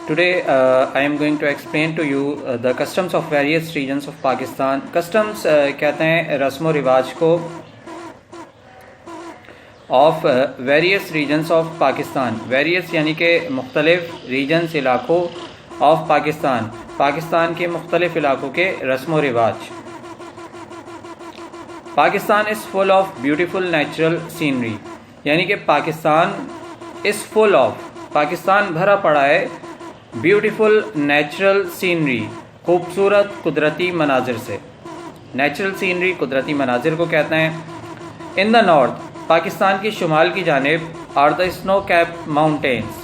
Today I am going to explain to you the customs of various regions of Pakistan. Customs کہتے ہیں رسم و رواج کو of various regions of Pakistan. Various یعنی کہ مختلف regions علاقوں of پاکستان. پاکستان کے مختلف علاقوں کے رسم و رواج. Pakistan is full of beautiful natural scenery. یعنی کہ Pakistan is full of Pakistan بھرا پڑا ہے بیوٹیفل نیچرل سینری خوبصورت قدرتی مناظر سے. نیچرل سینری قدرتی مناظر کو کہتے ہیں. ان دا نارتھ پاکستان کی شمال کی جانب are the snow cap mountains.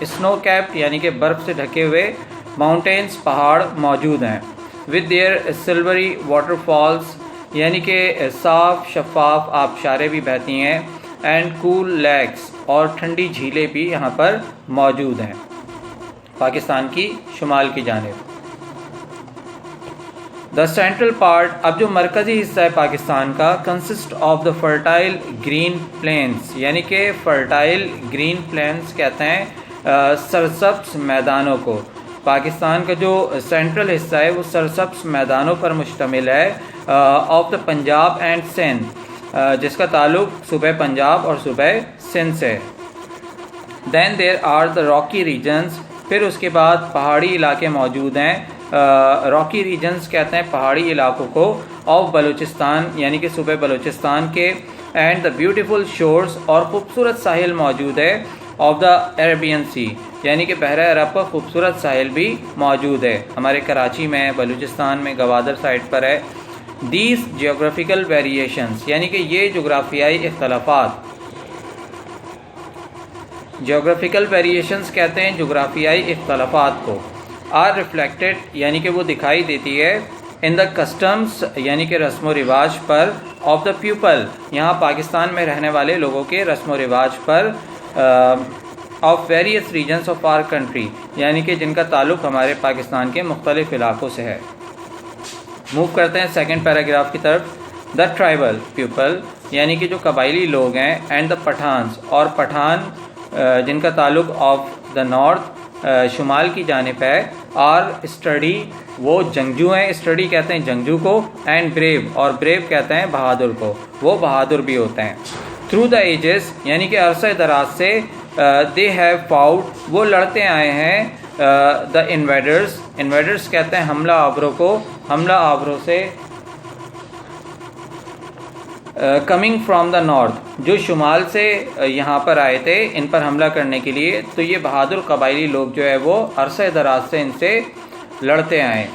Snow cap یعنی کہ برف سے ڈھکے ہوئے ماؤنٹینس پہاڑ موجود ہیں. ود دیئر سلوری واٹر فالس یعنی کہ صاف شفاف آبشاریں بھی بہتی ہیں. اینڈ کول لیکس اور ٹھنڈی جھیلیں بھی یہاں پر موجود ہیں پاکستان کی شمال کی جانب. دا سینٹرل پارٹ اب جو مرکزی حصہ ہے پاکستان کا consist of the fertile green planes یعنی کہ فرٹائل گرین پلینس کہتے ہیں سرسبز میدانوں کو. پاکستان کا جو سینٹرل حصہ ہے وہ سرسبز میدانوں پر مشتمل ہے of the Punjab and Sindh جس کا تعلق صوبہ پنجاب اور صوبہ سندھ سے. دین there are the Rocky regions پھر اس کے بعد پہاڑی علاقے موجود ہیں. راکی ریجنز کہتے ہیں پہاڑی علاقوں کو آف بلوچستان یعنی کہ صوبہ بلوچستان کے. اینڈ دا بیوٹیفل شورز اور خوبصورت ساحل موجود ہے آف دا عربین سی یعنی کہ بحر عرب کا خوبصورت ساحل بھی موجود ہے. ہمارے کراچی میں بلوچستان میں گوادر سائٹ پر ہے. دیز جیوگرافیکل ویریشنز یعنی کہ یہ جغرافیائی اختلافات جیوگرافیکل ویریشنز کہتے ہیں جغرافیائی اختلافات کو. آر ریفلیکٹڈ یعنی کہ وہ دکھائی دیتی ہے ان دا کسٹمز یعنی کہ رسم و رواج پر آف دا پیپل یہاں پاکستان میں رہنے والے لوگوں کے رسم و رواج پر of various regions of our country یعنی کہ جن کا تعلق ہمارے پاکستان کے مختلف علاقوں سے ہے. موو کرتے ہیں سیکنڈ پیراگراف کی طرف. دا ٹرائبل پیپل یعنی کہ جو قبائلی لوگ ہیں. اینڈ دا پٹھانس اور پٹھان جن کا تعلق آف دا نارتھ شمال کی جانب ہے. آر اسٹڈی وہ جنگجو ہیں. اسٹڈی کہتے ہیں جنگجو کو. اینڈ بریو اور بریو کہتے ہیں بہادر کو. وہ بہادر بھی ہوتے ہیں. تھرو دا ایجز یعنی کہ عرصہ دراز سے دے ہیو فاؤٹ وہ لڑتے آئے ہیں. دا انویڈرز انویڈرز کہتے ہیں حملہ آوروں کو. حملہ آوروں سے کمنگ فرام دا نارتھ جو شمال سے یہاں پر آئے تھے ان پر حملہ کرنے کے لیے. تو یہ بہادر قبائلی لوگ جو ہے وہ عرصہ دراز سے ان سے لڑتے آئے.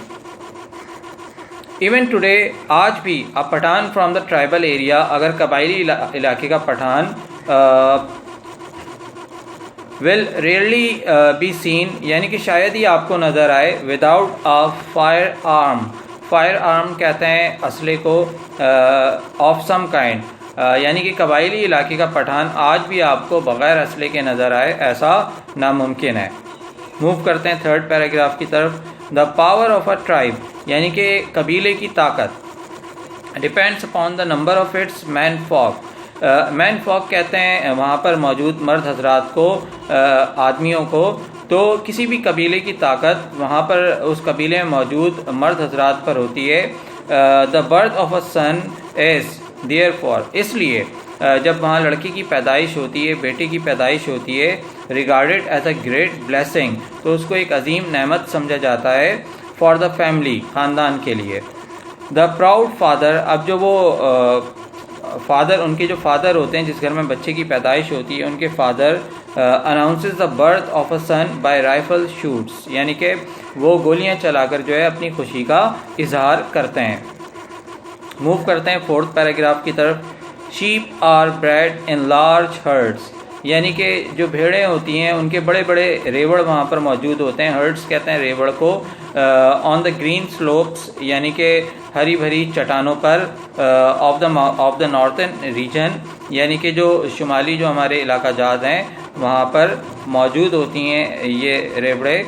ایون ٹوڈے آج بھی a Pathan from the tribal area اگر قبائلی علاقے کا Pathan will rarely be seen یعنی کہ شاید ہی آپ کو نظر آئے without a firearm. Firearm کہتے ہیں اسلحے کو آف سم کائنڈ یعنی کہ قبائلی علاقے کا پٹھان آج بھی آپ کو بغیر اسلحے کے نظر آئے ایسا ناممکن ہے. موو کرتے ہیں تھرڈ پیراگراف کی طرف. The power of a tribe یعنی کہ قبیلے کی طاقت depends upon the number of its menfolk. Menfolk کہتے ہیں وہاں پر موجود مرد حضرات کو آدمیوں کو. تو کسی بھی قبیلے کی طاقت وہاں پر اس قبیلے میں موجود مرد حضرات پر ہوتی ہے. The birth of a son is there for اس لیے جب وہاں لڑکی کی پیدائش ہوتی ہے بیٹی کی پیدائش ہوتی ہے regarded as a great blessing تو اس کو ایک عظیم نعمت سمجھا جاتا ہے فار دا فیملی خاندان کے لیے. دا پراؤڈ فادر اب جو وہ فادر ان کے جو فادر ہوتے ہیں جس گھر میں بچے کی پیدائش ہوتی ہے ان کے father announces the birth of a son by rifle shoots یعنی کہ وہ گولیاں چلا کر جو ہے اپنی خوشی کا اظہار کرتے ہیں. موو کرتے ہیں فورتھ پیراگراف کی طرف. Sheep are bred in large herds یعنی کہ جو بھیڑیں ہوتی ہیں ان کے بڑے بڑے ریوڑ وہاں پر موجود ہوتے ہیں. ہرڈس کہتے ہیں ریوڑ کو. آن دا گرین سلوپس یعنی کہ ہری بھری چٹانوں پر آف دا نارتھن ریجن یعنی کہ جو شمالی جو ہمارے علاقہ جات ہیں وہاں پر موجود ہوتی ہیں یہ ریوڑے.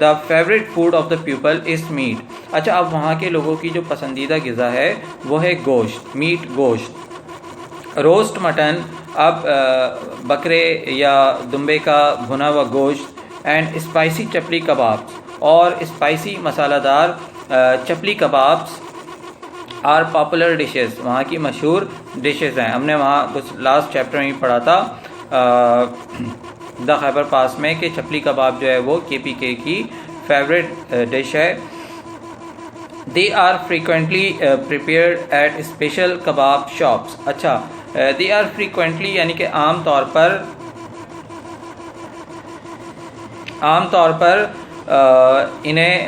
The favourite food of the people is meat. اچھا اب وہاں کے لوگوں کی جو پسندیدہ غذا ہے وہ ہے گوشت میٹ گوشت. روسٹ مٹن اب بکرے یا دمبے کا بھنا ہوا گوشت اینڈ اسپائسی چپلی کبابس، اور اسپائسی مسالہ دار چپلی کبابس آر پاپولر ڈشز، وہاں کی مشہور ڈشز ہیں. ہم نے وہاں کچھ لاسٹ چیپٹر میں پڑھا تھا دا خیبر پاس میں کہ چپلی کباب جو ہے وہ KPK کی فیوریٹ ڈش ہے. They are frequently prepared at special kebab shops. اچھا، دے آر فریکوینٹلی یعنی کہ عام طور پر انہیں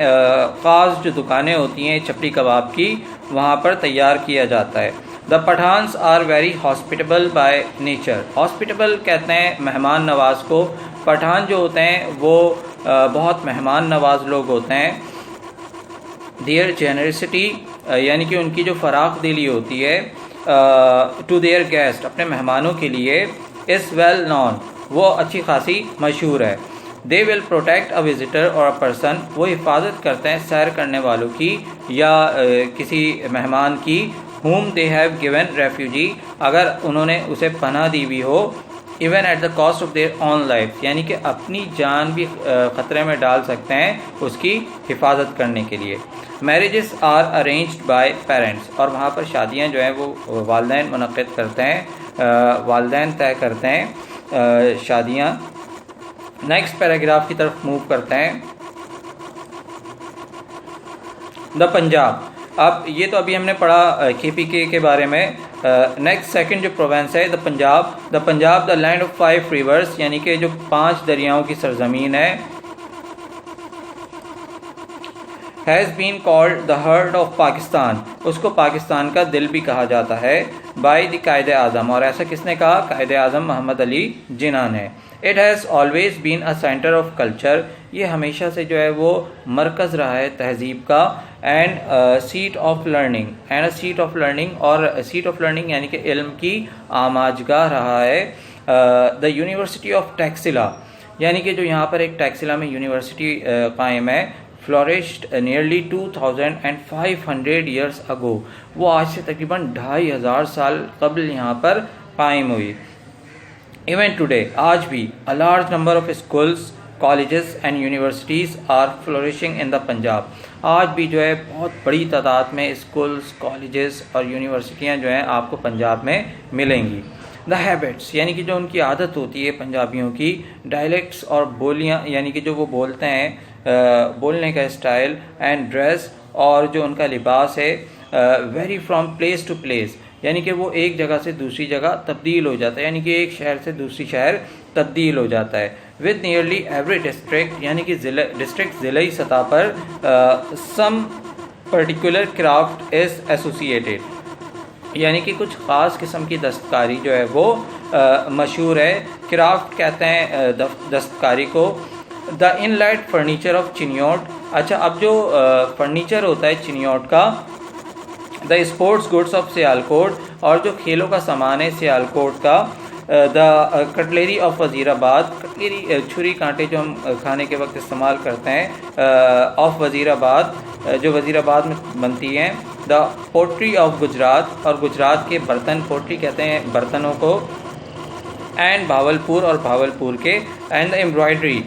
خاص جو دکانیں ہوتی ہیں چپلی کباب کی وہاں پر تیار کیا جاتا ہے. The Pathans are very hospitable by nature. Hospitable کہتے ہیں مہمان نواز کو. پٹھان جو ہوتے ہیں وہ بہت مہمان نواز لوگ ہوتے ہیں. دیئر جنرسٹی یعنی کہ ان کی جو فراخ دلی ہوتی ہے ٹو دیئر گیسٹ، اپنے مہمانوں کے لیے، از ویل نون، وہ اچھی خاصی مشہور ہے. دے ول پروٹیکٹ اے وزٹر اور اے پرسن، وہ حفاظت کرتے ہیں سیر کرنے والوں کی یا کسی مہمان کی. whom they have given refugee، اگر انہوں نے اسے پناہ دی ہوئی ہو. even at the cost of their own life، یعنی کہ اپنی جان بھی خطرے میں ڈال سکتے ہیں اس کی حفاظت کرنے کے لیے. marriages are arranged by parents، اور وہاں پر شادیاں جو ہیں وہ والدین منعقد کرتے ہیں، والدین طے کرتے ہیں شادیاں. نیکسٹ پیراگراف کی طرف موو کرتے ہیں. دا پنجاب. اب یہ تو ابھی ہم نے پڑھا KPK کے بارے میں. نیکسٹ سیکنڈ جو پروونس ہے the Punjab. The Punjab the land of 5 rivers, یعنی کہ جو 5 دریاؤں کی سرزمین ہے. Has been called the heart of Pakistan, اس کو پاکستان کا دل بھی کہا جاتا ہے. بائی دی قائد اعظم، اور ایسا کس نے کہا؟ قائد اعظم محمد علی جناح نے. It has always been a centre of culture, یہ ہمیشہ سے جو ہے وہ مرکز رہا ہے تہذیب کا. اینڈ سیٹ آف لرننگ، اور سیٹ آف لرننگ یعنی کہ علم کی آماجگاہ رہا ہے. دا یونیورسٹی آف ٹیکسلا، یعنی کہ جو یہاں پر ایک ٹیکسلا میں یونیورسٹی قائم ہے. فلورشڈ نیئرلی 2500 years ago، وہ آج سے تقریباً 2500 سال قبل یہاں پر قائم ہوئی. ایون ٹوڈے، آج بھی a large number of schools, colleges and universities are flourishing in the Punjab. آج بھی جو ہے بہت بڑی تعداد میں اسکولز، کالجز اور یونیورسٹیاں جو ہیں آپ کو پنجاب میں ملیں گی. دا ہیبٹس، یعنی کہ جو ان کی عادت ہوتی ہے پنجابیوں کی. ڈائلیکٹس، اور بولیاں یعنی کہ جو وہ بولتے ہیں، بولنے کا اسٹائل. اینڈ ڈریس، اور جو ان کا لباس ہے. Vary from place to place, یعنی کہ وہ ایک جگہ سے دوسری جگہ تبدیل ہو جاتا ہے، یعنی کہ ایک شہر سے دوسری شہر تبدیل ہو جاتا ہے. ود نیئرلی ایوری ڈسٹرکٹ، یعنی کہ ضلعی سطح پر some particular craft is associated, یعنی کہ کچھ خاص قسم کی دستکاری جو ہے وہ مشہور ہے. کرافٹ کہتے ہیں دستکاری کو. The inlaid furniture of Chiniot. اچھا، اب جو فرنیچر ہوتا ہے چنیوٹ کا. The sports goods of Sialkot, اور جو کھیلوں کا سامان ہے سیالکوٹ کا. دا کٹلیری آف وزیر آباد، کٹلیری چھری کانٹے جو ہم کھانے کے وقت استعمال کرتے ہیں، آف وزیر آباد، جو وزیر آباد میں بنتی ہیں. دا پوٹری آف گجرات، اور گجرات کے برتن، پوٹری کہتے ہیں برتنوں کو. اینڈ بھاولپور، اور بھاولپور کے. اینڈ دا ایمبرائڈری،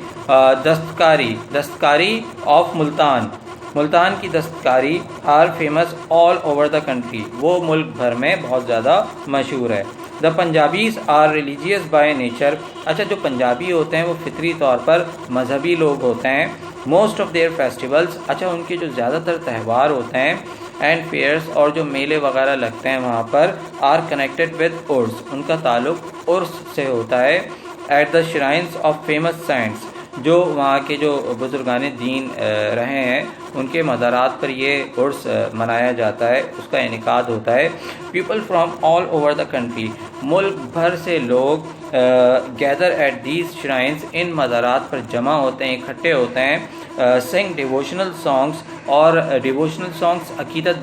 دستکاری آف ملتان، ملتان کی دستکاری. Are famous all over the country, وہ ملک بھر میں بہت زیادہ مشہور ہے. The Punjabis are religious by nature. اچھا، جو پنجابی ہوتے ہیں وہ فطری طور پر مذہبی لوگ ہوتے ہیں. موسٹ آف دیئر فیسٹیولس، اچھا ان کے جو زیادہ تر تہوار ہوتے ہیں. اینڈ فیئرس، اور جو میلے وغیرہ لگتے ہیں وہاں پر. آر کنیکٹڈ ود عرس، ان کا تعلق عرس سے ہوتا ہے. At the shrines of famous saints, جو وہاں کے جو بزرگان دین رہے ہیں ان کے مزارات پر یہ عرس منایا جاتا ہے، اس کا انعقاد ہوتا ہے. People from all over the country, ملک بھر سے لوگ گیدر ایٹ دیز شرائنس، ان مزارات پر جمع ہوتے ہیں، اکٹھے ہوتے ہیں. سنگ ڈیووشنل سانگس، اور ڈیووشنل سانگس عقیدت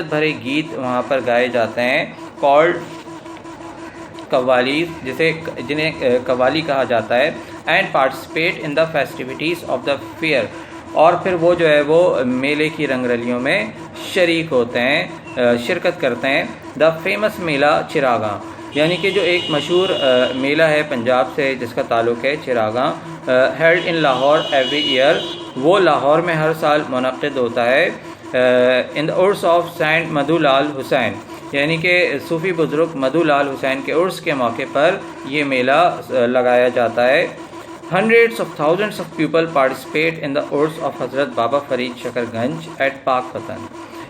بھرے گیت وہاں پر گائے جاتے ہیں. کالڈ قوالی، جنہیں قوالی کہا جاتا ہے. And participate in the festivities of the fair, اور پھر وہ جو ہے وہ میلے کی رنگ رلیوں میں شریک ہوتے ہیں، شرکت کرتے ہیں. دا فیمس میلہ چراغاں، یعنی کہ جو ایک مشہور میلہ ہے پنجاب سے جس کا تعلق ہے Chiraghan, held in Lahore every year, وہ لاہور میں ہر سال منعقد ہوتا ہے ان دا عرس آف سینٹ مدھو لال حسین، یعنی کہ صوفی بزرگ مدھو لال حسین کے عرس کے موقع پر یہ میلہ لگایا جاتا ہے۔ Hundreds of thousands of people participate in the Urs of حضرت بابا فرید شکر گنج at پاک پتن،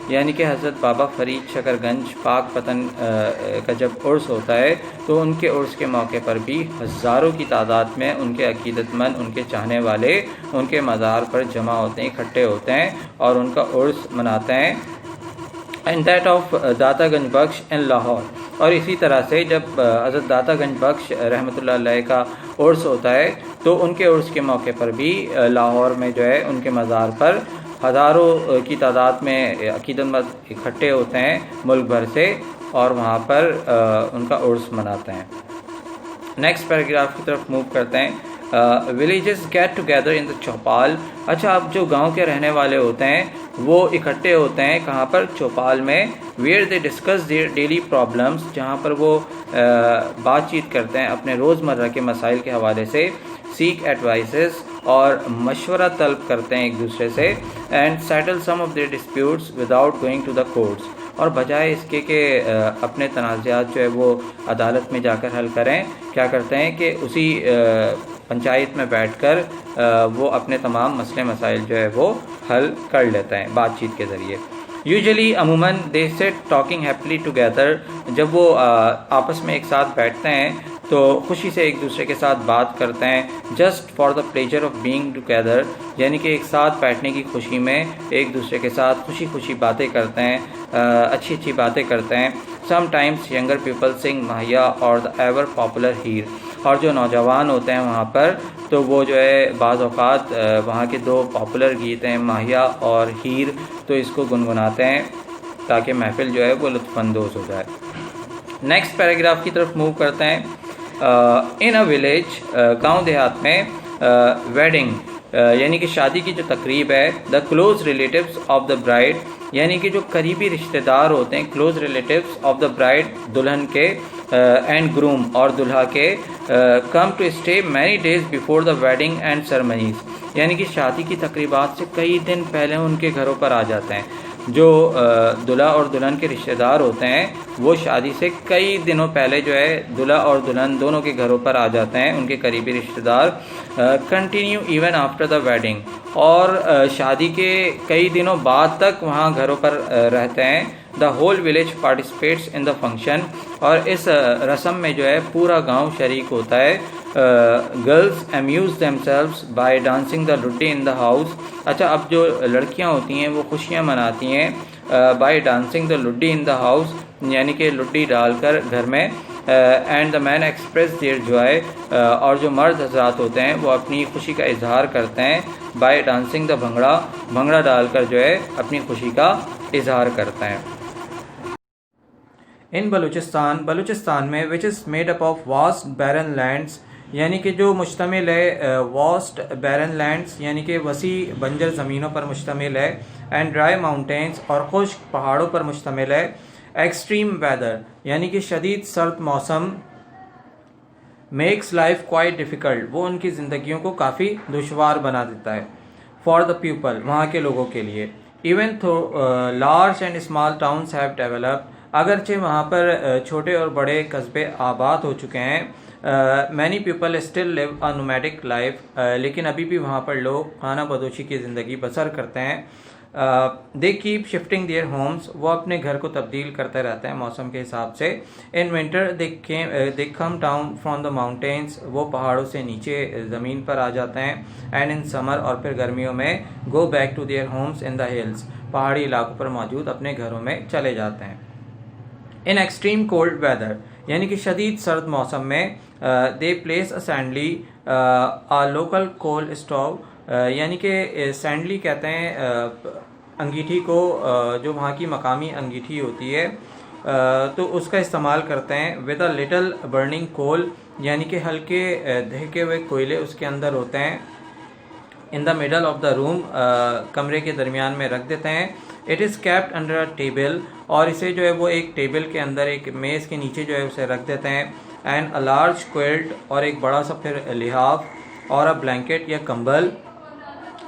یعنی کہ حضرت بابا فرید شکر گنج پاک پتن کا جب عرس ہوتا ہے تو ان کے عرس کے موقع پر بھی ہزاروں کی تعداد میں ان کے عقیدت مند، ان کے چاہنے والے ان کے مزار پر جمع ہوتے ہیں، اکٹھے ہوتے ہیں اور ان کا عرس مناتے ہیں۔ And that of Data Ganj Bakhsh ان لاہور، اور اسی طرح سے جب حضرت داتا گنج بخش رحمۃ اللہ علیہ کا عرس ہوتا ہے تو ان کے عرس کے موقع پر بھی لاہور میں جو ہے ان کے مزار پر ہزاروں کی تعداد میں عقیدت مند اکٹھے ہوتے ہیں ملک بھر سے اور وہاں پر ان کا عرس مناتے ہیں۔ نیکسٹ پیراگراف کی طرف موو کرتے ہیں۔ ولیجز گیٹ ٹوگیدر ان دا چوپال، اچھا اب جو گاؤں کے رہنے والے ہوتے ہیں وہ اکٹھے ہوتے ہیں کہاں پر؟ چوپال میں، where they discuss their daily problems, جہاں پر وہ بات چیت کرتے ہیں اپنے روزمرہ کے مسائل کے حوالے سے، سیک ایڈوائسز اور مشورہ طلب کرتے ہیں ایک دوسرے سے، and settle some of their disputes without going to the courts, اور بجائے اس کے کہ اپنے تنازعات جو ہے وہ عدالت میں جا کر حل کریں، کیا کرتے ہیں کہ اسی پنچایت میں بیٹھ کر وہ اپنے تمام مسئلے مسائل جو ہے وہ حل کر لیتے ہیں بات چیت کے ذریعے۔ یوزلی عموماً دے سیٹ ٹاکنگ ہیپلی ٹوگیدر، جب وہ آپس میں ایک ساتھ بیٹھتے ہیں تو خوشی سے ایک دوسرے کے ساتھ بات کرتے ہیں، just for the pleasure of being together, یعنی کہ ایک ساتھ بیٹھنے کی خوشی میں ایک دوسرے کے ساتھ خوشی خوشی باتیں کرتے ہیں، اچھی اچھی باتیں کرتے ہیں۔ سم ٹائمس ینگر پیپل سنگ ماہیا اور دا ایور پاپولر ہیر، اور جو نوجوان ہوتے ہیں وہاں پر تو وہ جو ہے بعض اوقات وہاں کے دو پاپولر گیت ہیں ماہیا اور ہیر، تو اس کو گنگناتے ہیں تاکہ محفل جو ہے وہ لطف اندوز ہو جائے۔ نیکسٹ پیراگراف کی طرف موو کرتے ہیں۔ ان اے ولیج، گاؤں دیہات میں، ویڈنگ یعنی کہ شادی کی جو تقریب ہے، the close relatives of the bride, یعنی کہ جو قریبی رشتہ دار ہوتے ہیں، close relatives of the bride دلہن کے، اینڈ گروم اور دلہا کے، come to stay many days before the wedding and ceremonies, یعنی کہ شادی کی تقریبات سے کئی دن پہلے ان کے گھروں پر آ جاتے ہیں۔ جو دلہا اور دلہن کے رشتہ دار ہوتے ہیں وہ شادی سے کئی دنوں پہلے جو ہے دلہا اور دلہن دونوں کے گھروں پر آ جاتے ہیں، ان کے قریبی رشتہ دار، continue even after the wedding, اور شادی کے کئی دنوں بعد تک وہاں گھروں پر رہتے ہیں۔ The whole village participates in the function, اور اس رسم میں جو ہے پورا گاؤں شریک ہوتا ہے۔ Girls amuse themselves by dancing the luddi in the house, اچھا اب جو لڑکیاں ہوتی ہیں وہ خوشیاں مناتی ہیں by dancing the luddi in the house, یعنی کہ لڈی ڈال کر گھر میں، and the men express their joy, اور جو مرد حضرات ہوتے ہیں وہ اپنی خوشی کا اظہار کرتے ہیں بائی ڈانسنگ دا بھنگڑا، بھنگڑا ڈال کر جو ہے اپنی خوشی کا اظہار کرتے ہیں۔ ان بلوچستان میں which is made up of vast barren lands, یعنی کہ جو مشتمل ہے واسٹ بیرن لینڈس یعنی کہ وسیع بنجر زمینوں پر مشتمل ہے، اینڈ ڈرائی ماؤنٹینس اور خشک پہاڑوں پر مشتمل ہے۔ ایکسٹریم ویدر یعنی کہ شدید سرد موسم، میکس لائف کوائٹ ڈیفیکلٹ، وہ ان کی زندگیوں کو کافی دشوار بنا دیتا ہے۔ فار دا پیپل، وہاں کے لوگوں کے لیے۔ ایون تھو large and small towns have developed, اگرچہ وہاں پر چھوٹے اور بڑے قصبے آباد ہو چکے ہیں، مینی پیپل اسٹل لیو اے نومیڈک لائف، لیکن ابھی بھی وہاں پر لوگ خانہ بدوشی کی زندگی بسر کرتے ہیں۔ They keep shifting their homes, وہ اپنے گھر کو تبدیل کرتے رہتے ہیں موسم کے حساب سے۔ In winter they come down from the mountains, وہ پہاڑوں سے نیچے زمین پر آ جاتے ہیں۔ اینڈ ان سمر، اور پھر گرمیوں میں go back to their homes in the hills, پہاڑی علاقوں پر موجود اپنے گھروں میں چلے جاتے ہیں۔ ان ایکسٹریم کولڈ ویدر یعنی کہ شدید سرد موسم میں، they place a sandali a local coal stove, یعنی کہ سینڈلی کہتے ہیں انگیٹھی کو، جو وہاں کی مقامی انگیٹھی ہوتی ہے تو اس کا استعمال کرتے ہیں۔ ود اے لٹل برننگ کول، یعنی کہ ہلکے دہکے ہوئے کوئلے اس کے اندر ہوتے ہیں۔ ان دا مڈل آف دا روم، کمرے کے درمیان میں رکھ دیتے ہیں۔ It is kept under a table, اور اسے جو ہے وہ ایک ٹیبل کے اندر، ایک میز کے نیچے جو ہے اسے رکھ دیتے ہیں. اینڈ اے لارج کوئلٹ، اور ایک بڑا سا پھر لحاف اور اے بلینکٹ یا کمبل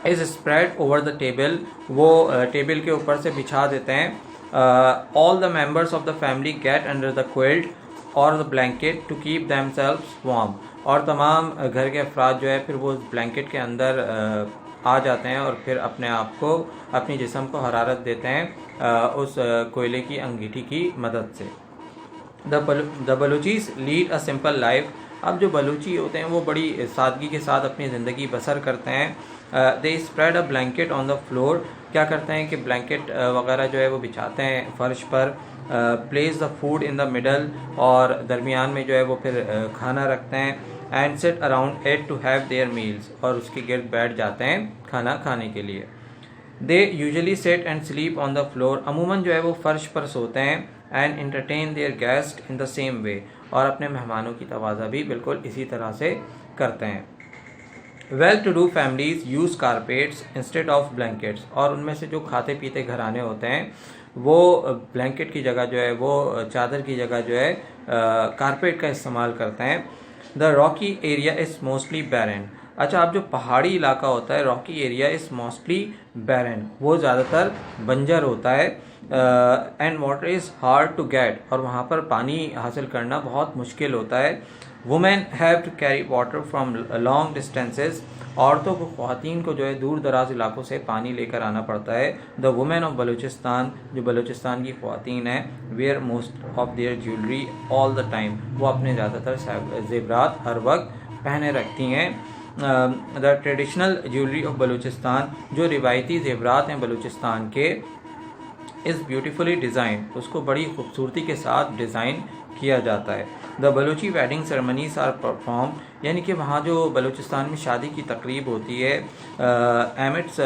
is spread over the table, وہ ٹیبل کے اوپر سے بچھا دیتے ہیں. All the members of the family get under the quilt اور the blanket to keep themselves warm, اور تمام گھر کے افراد جو ہے پھر وہ اس بلینکٹ کے اندر آ جاتے ہیں اور پھر اپنے آپ کو، اپنی جسم کو حرارت دیتے ہیں اس کوئلے کی انگیٹھی کی مدد سے. دا Baluchis lead a simple life. اب جو بلوچی ہوتے ہیں وہ بڑی سادگی کے ساتھ اپنی زندگی بسر کرتے ہیں. They spread a blanket on the floor. کیا کرتے ہیں کہ بلینکٹ وغیرہ جو ہے وہ بچھاتے ہیں فرش پر. Place the food in the middle, اور درمیان میں جو ہے وہ پھر کھانا رکھتے ہیں. And sit around at to have their meals, اور اس کے گرد بیٹھ جاتے ہیں کھانا کھانے کے لیے. They usually sit and sleep on the floor. عموماً جو ہے وہ فرش پر سوتے ہیں. And entertain their guest in the same way, اور اپنے مہمانوں کی توازہ بھی بالکل اسی طرح سے کرتے ہیں. Well to do families use carpets instead of blankets, اور ان میں سے جو کھاتے پیتے گھرانے ہوتے ہیں وہ بلینکٹ کی جگہ جو ہے وہ چادر کی جگہ جو ہے کارپیٹ کا استعمال کرتے ہیں. دا راکی ایریا از موسٹلی بیرن. اچھا، اب جو پہاڑی علاقہ ہوتا ہے راکی ایریا از موسٹلی بیرن، وہ زیادہ تر بنجر ہوتا ہے. And water is hard to get, اور وہاں پر پانی حاصل کرنا بہت مشکل ہوتا ہے. Women have to carry water from long distances. عورتوں کو، خواتین کو جو ہے دور دراز علاقوں سے پانی لے کر آنا پڑتا ہے. دا وومین آف بلوچستان، جو بلوچستان کی خواتین ہیں، wear most of their jewellery all the time, وہ اپنے زیادہ تر زیورات ہر وقت پہنے رکھتی ہیں. The traditional jewellery of Balochistan, جو روایتی زیورات ہیں بلوچستان کے، از بیوٹیفلی ڈیزائن، اس کو بڑی خوبصورتی کے ساتھ ڈیزائن کیا جاتا ہے. دا بلوچی ویڈنگ سرمنیز آر پرفارم، یعنی کہ وہاں جو بلوچستان میں شادی کی تقریب ہوتی ہے، emits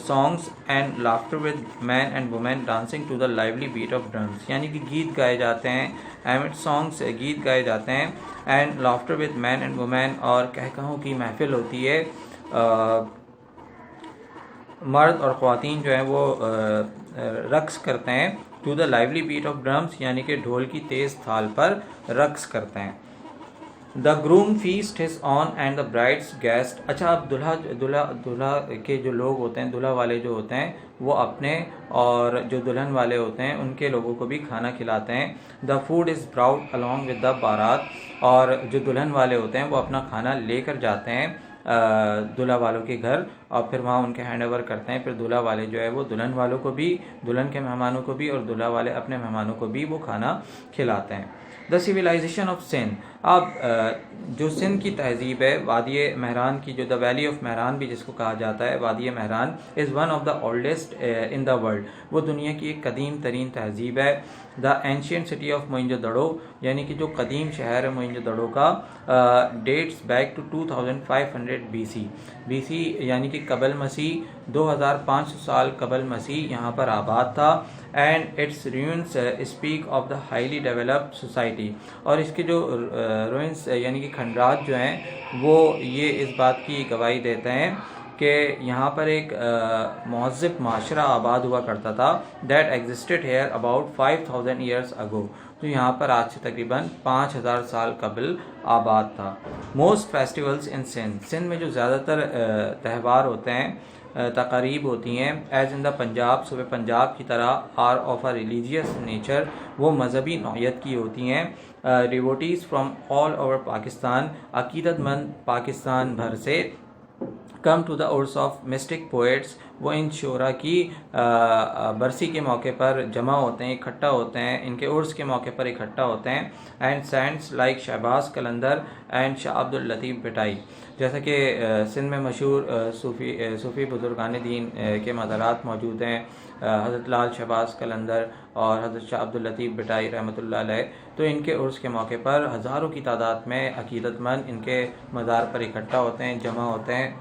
songs and laughter with men and women dancing to the lively beat of drums, یعنی کہ گیت گائے جاتے ہیں. ایمٹ سانگس، گیت گائے جاتے ہیں. And laughter with men and women, اور کہکہوں کی محفل ہوتی ہے. مرد اور خواتین جو ہیں وہ رقص کرتے ہیں. To the lively beat of drums, یعنی کہ ڈھول کی تیز تھال پر رقص کرتے ہیں. The groom feast his own and the bride's guest. اچھا، اب دلہا کے جو لوگ ہوتے ہیں، دلہا والے جو ہوتے ہیں، وہ اپنے اور جو دلہن والے ہوتے ہیں ان کے لوگوں کو بھی کھانا کھلاتے ہیں. The food is brought along with the baraat, اور جو دلہن والے ہوتے ہیں وہ اپنا کھانا لے کر جاتے ہیں دلہا والوں کے گھر، اور پھر وہاں ان کے ہینڈ اوور کرتے ہیں. پھر دلہا والے جو ہے وہ دلہن والوں کو بھی، دلہن کے مہمانوں کو بھی، اور دلہا والے اپنے مہمانوں کو بھی وہ کھانا کھلاتے ہیں. دا سویلائزیشن آف سندھ. اب جو سندھ کی تہذیب ہے، وادی مہران کی، جو دا ویلی آف مہران بھی جس کو کہا جاتا ہے، وادی Mehran is one of the oldest in the world, وہ دنیا کی ایک قدیم ترین تہذیب ہے. The ancient city of Mohenjo Daro, یعنی کہ جو قدیم شہر ہے موئنجو دڑو کا، dates back to 2500 B C, یعنی کہ قبل مسیح 2500 سال قبل مسیح یہاں پر آباد تھا. And its ruins speak of the highly developed society, اور اس کے جو روئنس یعنی کہ کھنڈرات جو ہیں وہ یہ اس بات کی گواہی دیتے ہیں کہ یہاں پر ایک مہذب معاشرہ آباد ہوا کرتا تھا. That existed here about 5000 years ago, تو یہاں پر آج سے تقریباً 5000 سال قبل آباد تھا. موسٹ فیسٹیولس ان سندھ. سندھ میں جو زیادہ تر تہوار ہوتے ہیں، تقاریب ہوتی ہیں، ایز ان دا پنجاب، صوبہ پنجاب کی طرح، are of a religious nature, وہ مذہبی نوعیت کی ہوتی ہیں. Devotees from all over Pakistan, عقیدت مند پاکستان بھر سے، کم ٹو دا عرس آف مسٹک پوئٹس، وہ ان شعراء کی برسی کے موقع پر جمع ہوتے ہیں، اکٹھا ہوتے ہیں، ان کے عرس کے موقع پر اکٹھا ہوتے ہیں. And saints like Shahbaz Qalandar and Shah Abdul Latif Bhittai, جیسا کہ سندھ میں مشہور صوفی بزرگان دین کے مزارات موجود ہیں، حضرت لال شہباز قلندر اور حضرت شاہ عبد اللطیف بھٹائی رحمۃ اللہ علیہ. تو ان کے عرس کے موقع پر ہزاروں کی تعداد میں عقیدت مند ان کے مزار پر اکٹھا ہوتے ہیں، جمع ہوتے ہیں.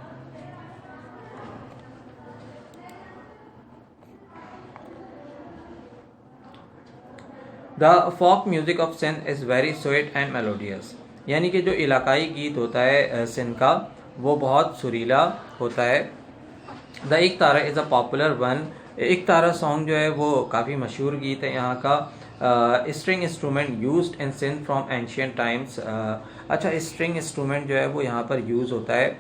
The folk music of Sindh is very sweet and melodious, یعنی کہ جو علاقائی گیت ہوتا ہے سندھ کا وہ بہت سریلا ہوتا ہے. دا ایک تارہ از اے پاپولر ون ایک تارا سانگ جو ہے وہ کافی مشہور گیت ہے یہاں کا. String instrument used in Sindh from ancient Times. اچھا اسٹرنگ انسٹرومنٹ جو ہے وہ یہاں پر یوز ہوتا ہے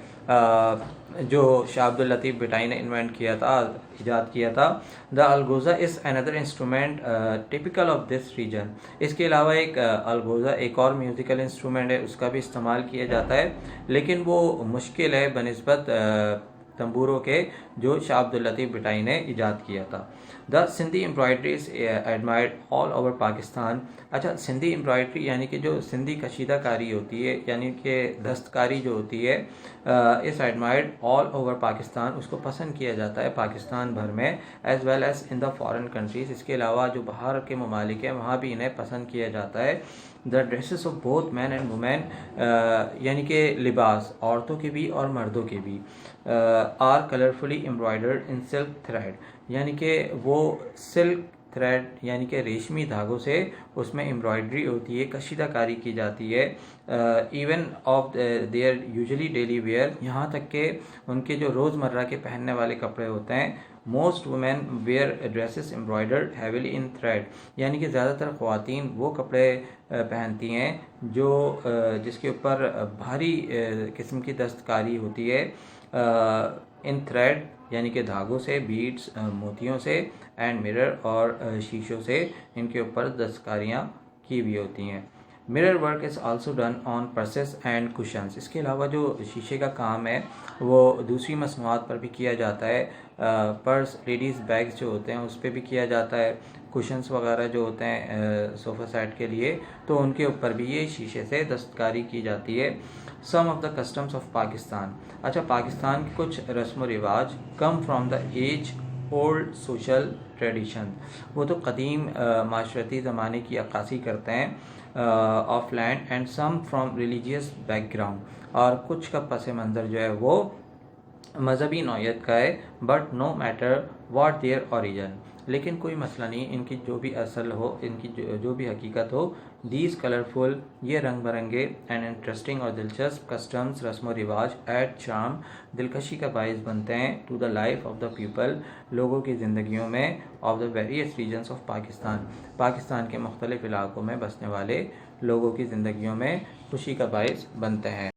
جو شاہ عبد اللطیف بھٹائی نے انوینٹ کیا تھا, ایجاد کیا تھا. The algoza is another instrument typical of this region. اس کے علاوہ ایک الگوزا ایک اور میوزیکل انسٹرومنٹ ہے, اس کا بھی استعمال کیا جاتا ہے, لیکن وہ مشکل ہے بنسبت تنبوروں کے جو شاہ عبد اللطیف بھٹائی نے ایجاد کیا تھا. دا سندھی امبرائڈری از ایڈمائرڈ آل اوور پاکستان. اچھا سندھی امبرائڈری یعنی کہ جو سندھی کشیدہ کاری ہوتی ہے, یعنی کہ دستکاری جو ہوتی ہے, اس ایڈمائرڈ آل اوور پاکستان, اس کو پسند کیا جاتا ہے پاکستان بھر میں, as well as in the foreign countries. اس کے علاوہ جو باہر کے ممالک ہیں وہاں بھی انہیں پسند کیا جاتا ہے. The dresses of both men and women, یعنی کہ لباس عورتوں کے بھی اور مردوں کے بھی, are colourfully embroidered in silk thread, یعنی کہ وہ سلک تھریڈ یعنی کہ ریشمی دھاگوں سے اس میں امبرائڈری ہوتی ہے, کشیدہ کاری کی جاتی ہے. Even of their usually daily wear, یہاں تک کہ ان کے جو روزمرہ کے پہننے والے کپڑے ہوتے ہیں, most women wear dresses embroidered heavily in thread, یعنی کہ زیادہ تر خواتین وہ کپڑے پہنتی ہیں جو جس کے اوپر بھاری قسم کی دستکاری ہوتی ہے, ان تھریڈ یعنی کہ دھاگوں سے, بیڈس موتیوں سے, اینڈ مرر اور شیشوں سے ان کے اوپر دستکاریاں کی ہوئی ہوتی ہیں. Mirror work is also done on purses and cushions. اس کے علاوہ جو شیشے کا کام ہے وہ دوسری مصنوعات پر بھی کیا جاتا ہے. پرس, لیڈیز بیگز جو ہوتے ہیں اس پہ بھی کیا جاتا ہے. کشنس وغیرہ جو ہوتے ہیں صوفہ سیٹ کے لیے, تو ان کے اوپر بھی یہ شیشے سے دستکاری کی جاتی ہے. Some of the customs of Pakistan. اچھا پاکستان کے کچھ رسم و رواج come from the age old social tradition, وہ تو قدیم معاشرتی زمانے کی عکاسی کرتے ہیں of land, and some from religious background, اور کچھ کا پس منظر جو ہے وہ مذہبی نوعیت کا ہے. But no matter what their origin, لیکن کوئی مسئلہ نہیں, ان کی جو بھی اصل ہو, ان کی جو بھی حقیقت ہو, دیز کلرفل, یہ رنگ برنگے اینڈ انٹرسٹنگ اور دلچسپ کسٹمز, رسم و رواج, ایڈ چارم, دلکشی کا باعث بنتے ہیں, to the life of the people, لوگوں کی زندگیوں میں, of the various regions of Pakistan, Pakistan کے مختلف علاقوں میں بسنے والے لوگوں کی زندگیوں میں خوشی کا باعث بنتے ہیں.